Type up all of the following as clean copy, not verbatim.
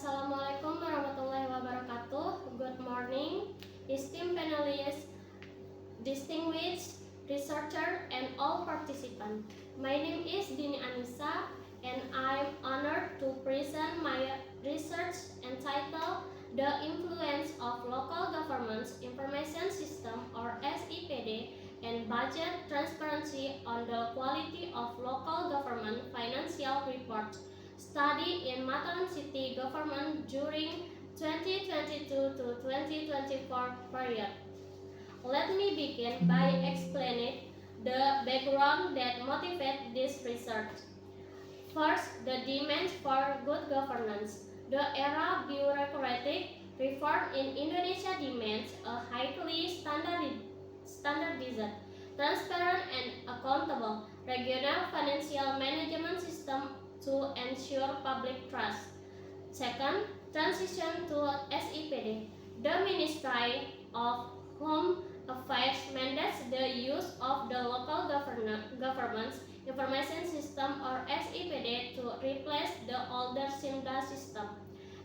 Assalamualaikum warahmatullahi wabarakatuh. Good morning, esteemed panelists, distinguished researcher, and all participants. My name is Dini Anissa, and I'm honored to present my research entitled The Influence of Local Government's Information System or SIPD and Budget Transparency on the Quality of Local Government Financial Reports. Study in Mataram City Government during 2022 to 2024 period. Let me begin by explaining the background that motivates this research. First, the demands for good governance. The era bureaucratic reform in Indonesia demands a highly standardized, transparent, and accountable regional financial management system to ensure public trust. Second, transition to SIPD. The Ministry of Home Affairs mandates the use of the local government's information system or SIPD to replace the older SIMDA system.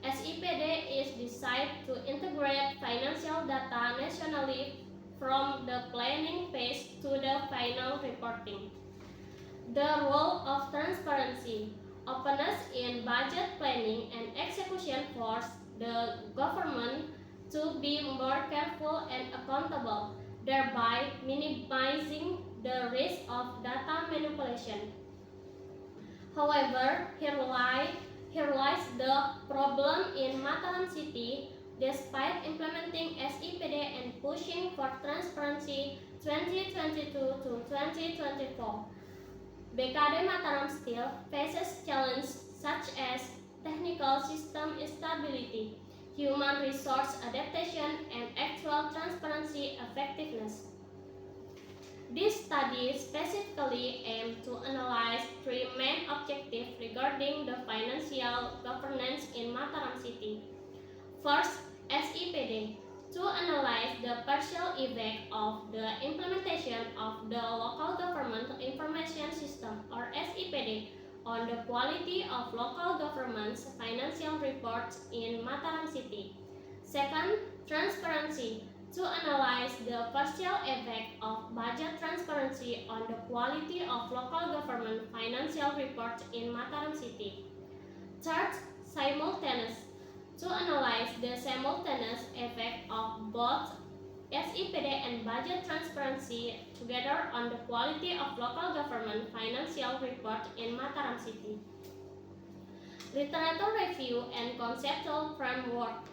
SIPD is designed to integrate financial data nationally from the planning phase to the final reporting. The role of transparency. Openness in budget planning and execution force the government to be more careful and accountable, thereby minimizing the risk of data manipulation. However, here lies the problem in Mataram City. Despite implementing SIPD and pushing for transparency 2022 to 2024, BKD Mataram still faces challenges such as technical system stability, human resource adaptation, and actual transparency effectiveness. This study specifically aimed to analyze three main objectives regarding the financial governance in Mataram City. First, SIPD. To analyze the partial effect of the implementation of the Local Government Information System or SIPD on the quality of local government's financial reports in Mataram City. Second, transparency. To analyze the partial effect of budget transparency on the quality of local government financial reports in Mataram City. Third, simultaneous. To analyze the simultaneous effect of both SIPD and budget transparency together on the quality of local government financial report in Mataram City. Literature review and conceptual framework.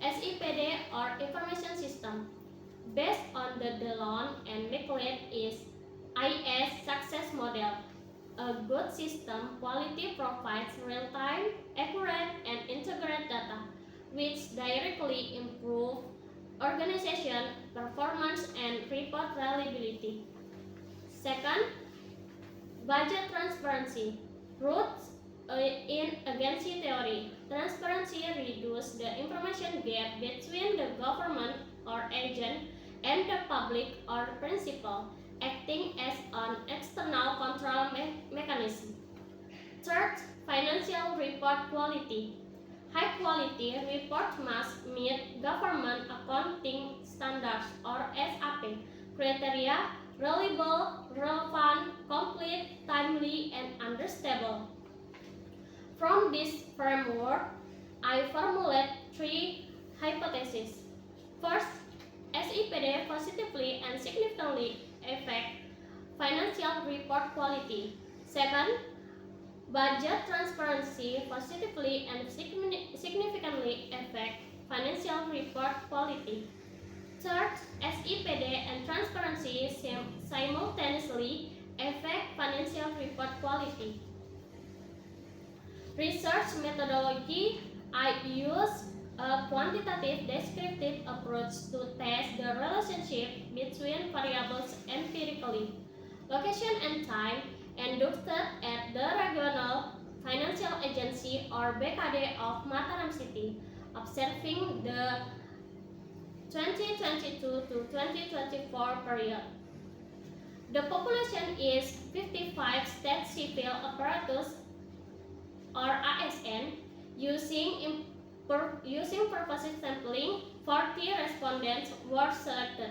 SIPD or information system based on the Delon and McLeod is IS success model. A good system quality provides real-time, accurate, and integrated data, which directly improve organization, performance, and report reliability. Second, budget transparency. Roots in agency theory. Transparency reduces the information gap between the government or agent and the public or principal, acting as an external control mechanism. Third, financial report quality. High quality report must meet government accounting standards or SAP criteria: reliable, relevant, complete, timely, and understandable. From this framework, I formulate three hypotheses. First, SIPD positively and significantly affect financial report quality. Second, budget transparency positively and significantly affect financial report quality. Third, SIPD and transparency simultaneously affect financial report quality. Research methodology. I use a quantitative descriptive approach to test the relationship between variables empirically. Location and time inducted at the Regional Financial Agency or BKD of Mataram City, observing the 2022 to 2024 period. The population is 55 state civil apparatus or ASN using Using purposive sampling, 40 respondents were selected.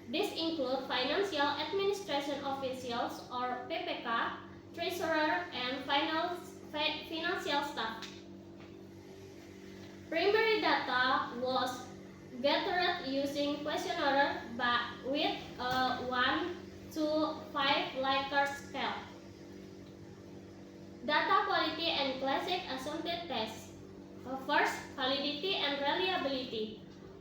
These include financial administration officials or PPK, treasurer, and financial staff. Primary data was gathered using questionnaire with a 1 to 5 Likert scale. Data quality and classic assumptive tests. First, validity and reliability.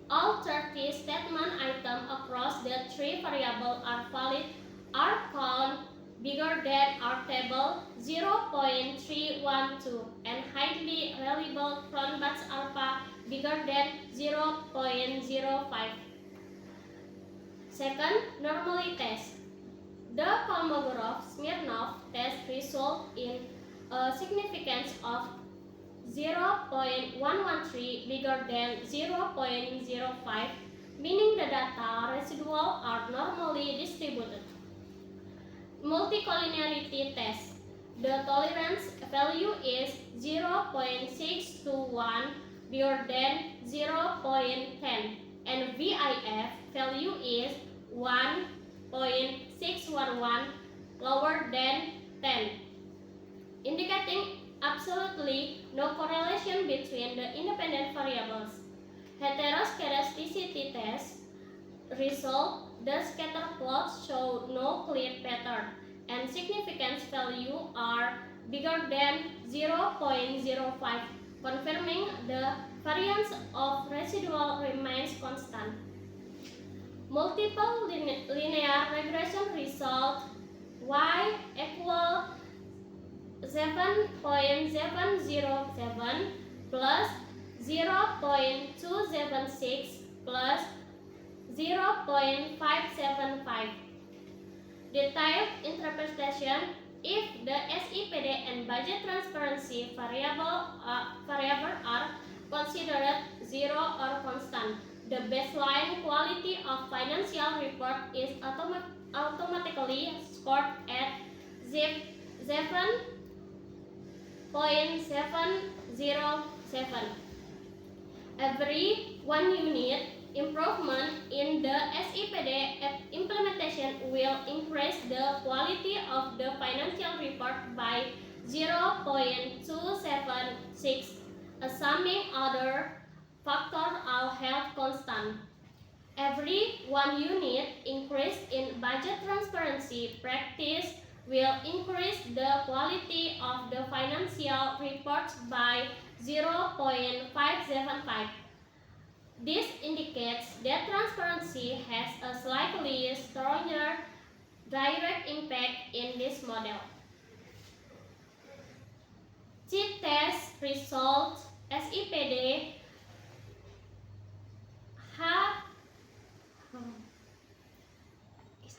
All 30 statement items across the three variables are valid. R count bigger than R table 0.312 and highly reliable Cronbach's alpha bigger than 0.05. Second, normally test. The Kolmogorov-Smirnov test result in a significance of 0.113 bigger than 0.05, meaning the data residual are normally distributed. Multicollinearity test. The tolerance value is 0.621 bigger than 0.10 and VIF value is 1.611 lower than 10, indicating absolutely no correlation between the independent variables. Heteroscedasticity test result, the scatter plots show no clear pattern and significance value are bigger than 0.05, confirming the variance of residual remains constant. Multiple linear regression result y equal 7.707 plus 0.276 plus 0.575. Detailed interpretation: if the SIPD and budget transparency variable are considered zero or constant, the baseline quality of financial report is automatically scored at 7.707. Every 1 unit improvement in the SIPD implementation will increase the quality of the financial report by 0.276, assuming other factors are held constant. Every 1 unit increase in budget transparency practice will increase the quality of the financial reports by 0.575. This indicates that transparency has a slightly stronger direct impact in this model. T-test result SIPD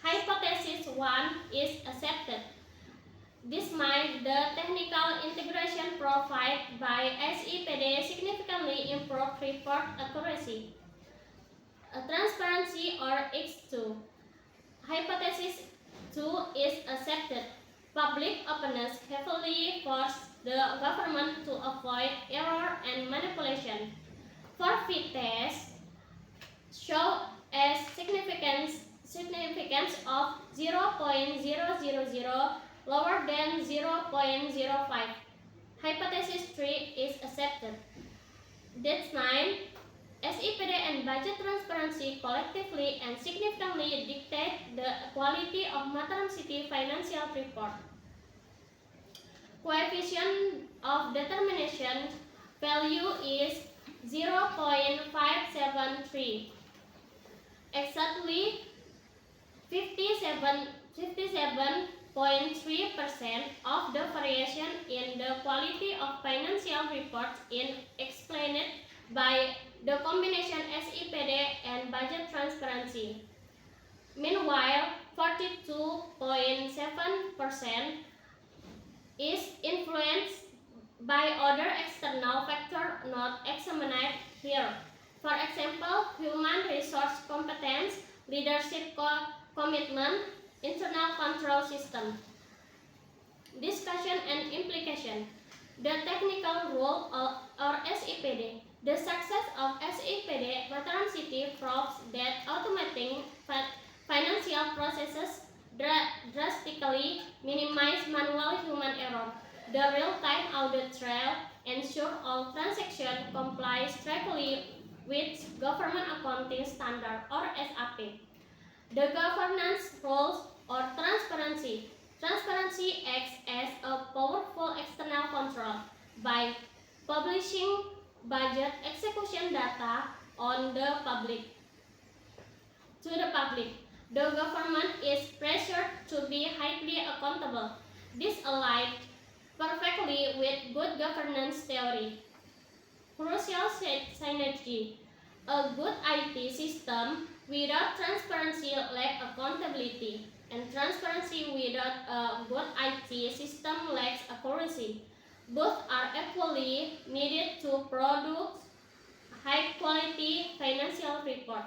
hypothesis 1 is accepted. This means the technical integration provided by SIPD significantly improved report accuracy. Transparency or X2. Hypothesis 2 is accepted. Public openness heavily forced the government to avoid error and manipulation. For fit-test, show a significance of 0.000 lower than 0.05. Hypothesis 3 is accepted. That's 9. SIPD and budget transparency collectively and significantly dictate the quality of Mataram City financial report. Coefficient of determination value is 0.573. Exactly 57.3% of the variation in the quality of financial reports is explained by the combination SIPD and budget transparency. Meanwhile, 42.7% is influenced by other external factors not examined here. For example, human resource competence, leadership commitment, internal control system. Discussion and implication. The technical role or SIPD. The success of SIPD Mataram City proves that automating financial processes drastically minimize manual human error. The real-time audit trail ensures all transactions comply strictly with Government Accounting Standard or SAP. The governance rules or transparency. Transparency acts as a powerful external control by publishing budget execution data on the public. To the public, the government is pressured to be highly accountable. This aligns perfectly with good governance theory. Crucial synergy. A good IT system without transparency lacks accountability, and transparency without a good IT system lacks accuracy. Both are equally needed to produce high-quality financial report.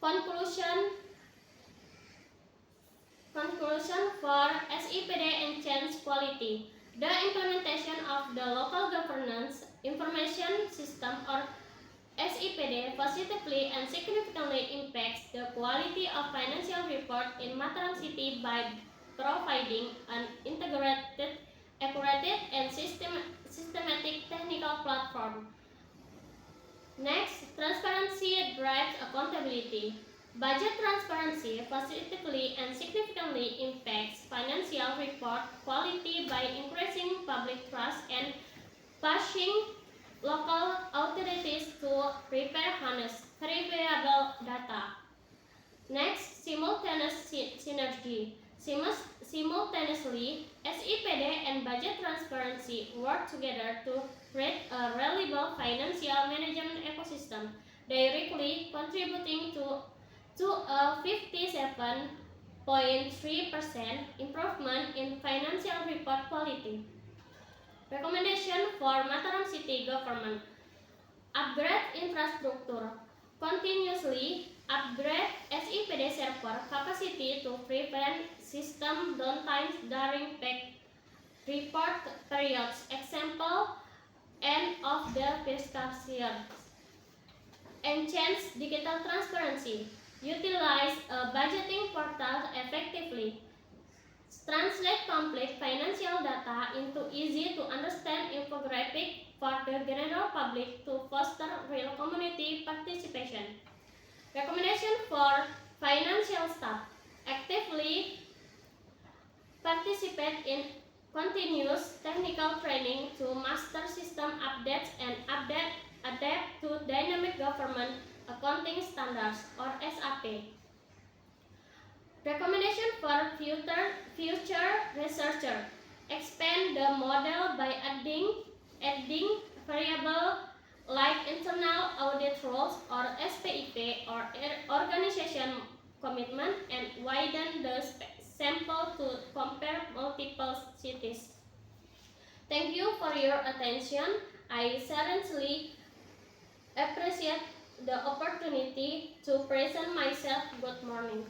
Conclusion for SIPD enhance quality. The implementation of the local governance information system or SIPD positively and significantly impacts the quality of financial report in Mataram City by providing an integrated, accurate, and systematic technical platform. Next, transparency drives accountability. Budget transparency positively and significantly impacts financial report quality by increasing public trust and pushing local authorities to prepare honest, verifiable data. Next, simultaneous synergy. Simultaneously, SIPD and budget transparency work together to create a reliable financial management ecosystem, directly contributing to a 57.3% improvement in financial report quality. Recommendation for Mataram City Government. Upgrade infrastructure. Continuously upgrade SIPD server capacity to prevent system downtime during peak report periods. Example, end of the fiscal year. Enhance digital transparency. Utilize a budgeting portal effectively. Translate complex financial data into easy-to-understand infographic for the general public to foster real community participation. Recommendation for financial staff. Actively participate in continuous technical training to master system updates and adapt to dynamic government accounting standards or SAP. Recommendation for future researcher. Expand the model by adding variable like internal audit rules or SPIP or organization commitment and widen the sample to compare multiple cities. Thank you for your attention. I sincerely appreciate the opportunity to present myself. Good morning.